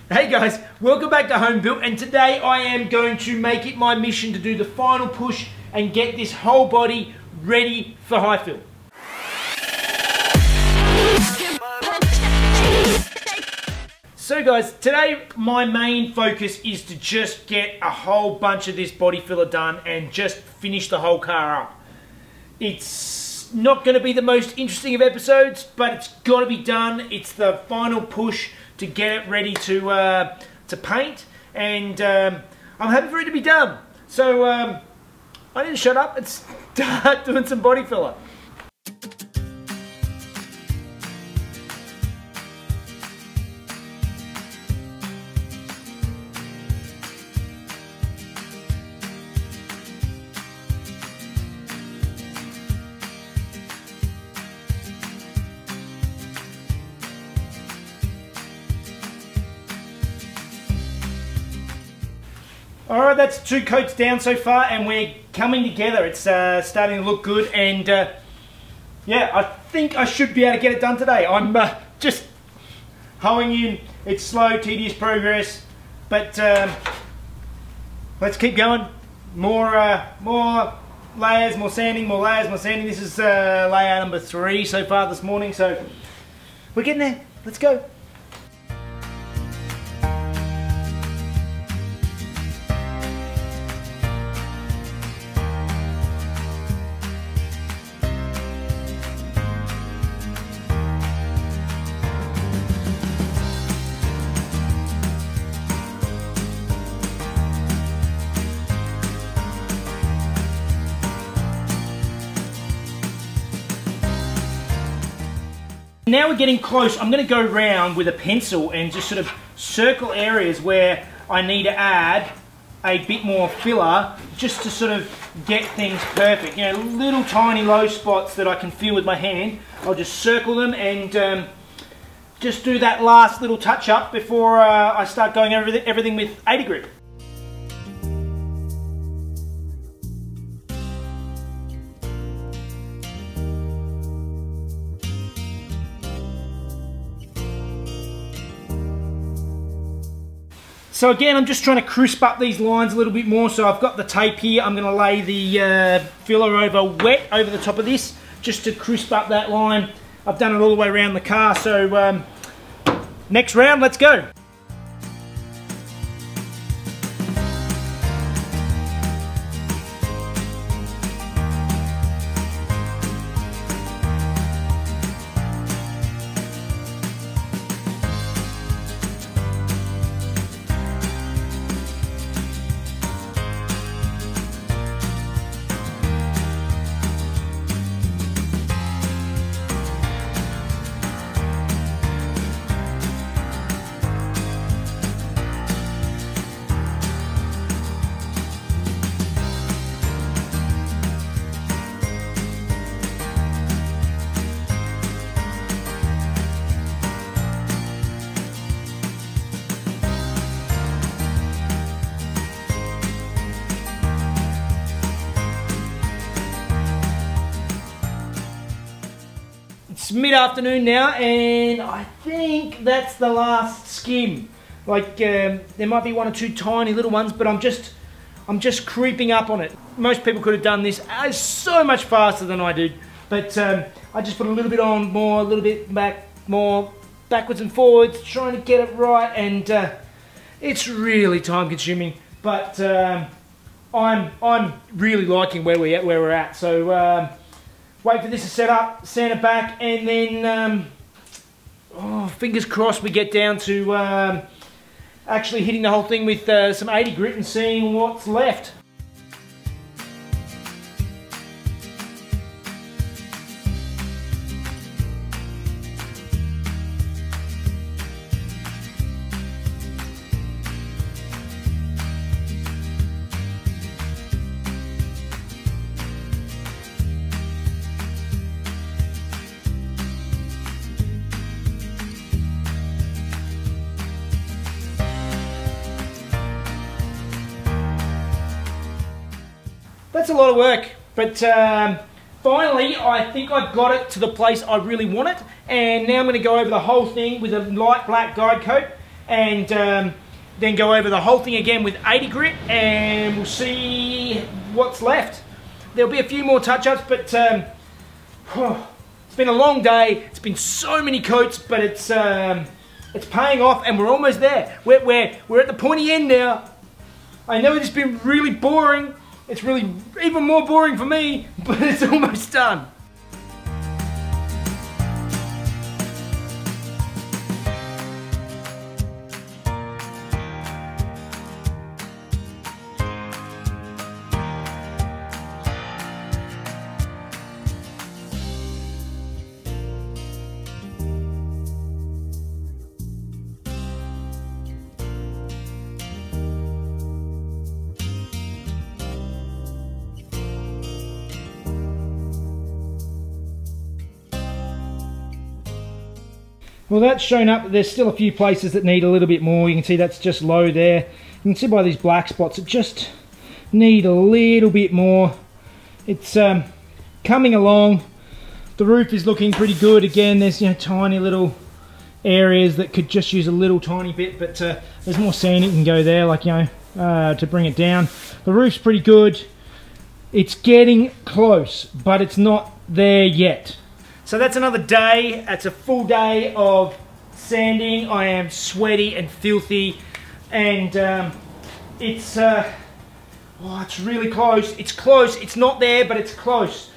Hey guys, welcome back to Home Built, and today I am going to make it my mission to do the final push and get this whole body ready for high fill. So guys, today my main focus is to just get a whole bunch of this body filler done and just finish the whole car up. It's not going to be the most interesting of episodes, but it's got to be done. It's the final push to get it ready to paint, and I'm happy for it to be done. So I need to shut up and start doing some body filler. Alright, that's 2 coats down so far, and we're coming together. It's starting to look good, and yeah, I think I should be able to get it done today. I'm just hoeing in. It's slow, tedious progress, but let's keep going. More layers, more sanding, more layers, more sanding. This is layer number 3 so far this morning, so we're getting there. Let's go. Now we're getting close. I'm going to go round with a pencil and just sort of circle areas where I need to add a bit more filler, just to sort of get things perfect. You know, little tiny low spots that I can feel with my hand. I'll just circle them and just do that last little touch up before I start going over everything with 80 grit. So again, I'm just trying to crisp up these lines a little bit more. So I've got the tape here. I'm going to lay the filler over wet over the top of this, just to crisp up that line. I've done it all the way around the car. So next round, let's go. It's mid-afternoon now, and I think that's the last skim. Like there might be 1 or 2 tiny little ones, but I'm just creeping up on it. Most people could have done this so much faster than I did, but I just put a little bit on, more, a little bit back, more, backwards and forwards, trying to get it right, and it's really time-consuming. But I'm really liking where we're at. So. Wait for this to set up, sand it back, and then, fingers crossed we get down to actually hitting the whole thing with some 80 grit and seeing what's left. That's a lot of work, but finally I think I've got it to the place I really want it, and now I'm going to go over the whole thing with a light black guide coat and then go over the whole thing again with 80 grit, and we'll see what's left. There'll be a few more touch-ups, but it's been a long day. It's been so many coats, but it's paying off, and we're almost there. We're at the pointy end now. I know it's been really boring. It's really even more boring for me, but it's almost done. Well, that's shown up that there's still a few places that need a little bit more. You can see that's just low there. You can see by these black spots that just need a little bit more. It's coming along. The roof is looking pretty good. Again, there's, you know, tiny little areas that could just use a little tiny bit, but there's more sanding can go there, like, you know, to bring it down. The roof's pretty good. It's getting close, but it's not there yet. So that's another day. That's a full day of sanding. I am sweaty and filthy, and it's really close. It's close. It's not there, but it's close.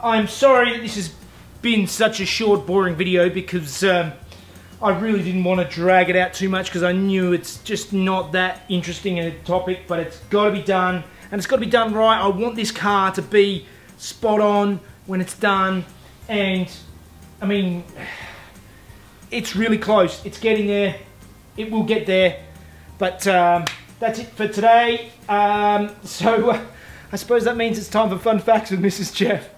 I'm sorry that this has been such a short, boring video, because I really didn't want to drag it out too much, because I knew it's just not that interesting a topic, but it's got to be done, and it's got to be done right. I want this car to be spot on when it's done. And I mean, it's really close. It's getting there. It will get there. But that's it for today. So I suppose that means it's time for fun facts with Mrs. Jeff.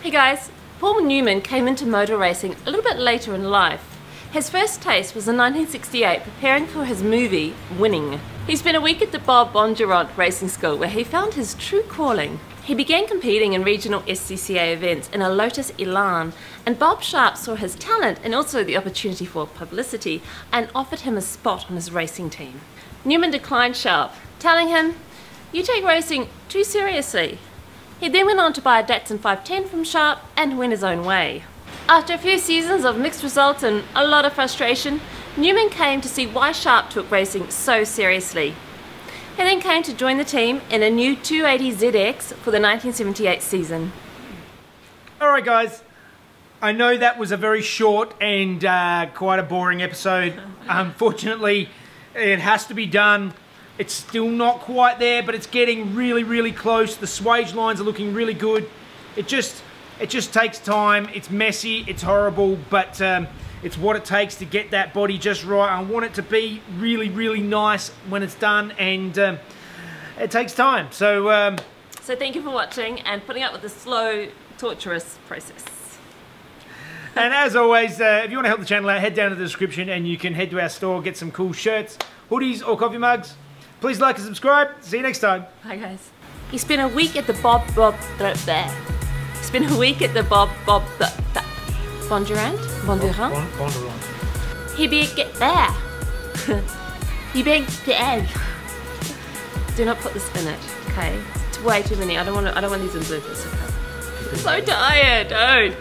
Hey guys, Paul Newman came into motor racing a little bit later in life. His first taste was in 1968, preparing for his movie, Winning. He spent a week at the Bob Bondurant Racing School, where he found his true calling. He began competing in regional SCCA events in a Lotus Elan, and Bob Sharp saw his talent and also the opportunity for publicity and offered him a spot on his racing team. Newman declined Sharp, telling him, "You take racing too seriously." He then went on to buy a Datsun 510 from Sharp and went his own way. After a few seasons of mixed results and a lot of frustration, Newman came to see why Sharp took racing so seriously. He then came to join the team in a new 280ZX for the 1978 season. Alright guys, I know that was a very short and quite a boring episode. Unfortunately, it has to be done. It's still not quite there, but it's getting really, really close. The swage lines are looking really good. It just takes time. It's messy, it's horrible, but it's what it takes to get that body just right. I want it to be really, really nice when it's done, and it takes time. So thank you for watching and putting up with the slow, torturous process. And as always, if you want to help the channel out, head down to the description and you can head to our store, get some cool shirts, hoodies or coffee mugs. Please like and subscribe. See you next time. Bye guys. He spent a week at the Bondurant. He began get there. He began there. Do not put this in it, okay? It's way too many. I don't want these in bloopers. Okay? I'm so tired. Don't.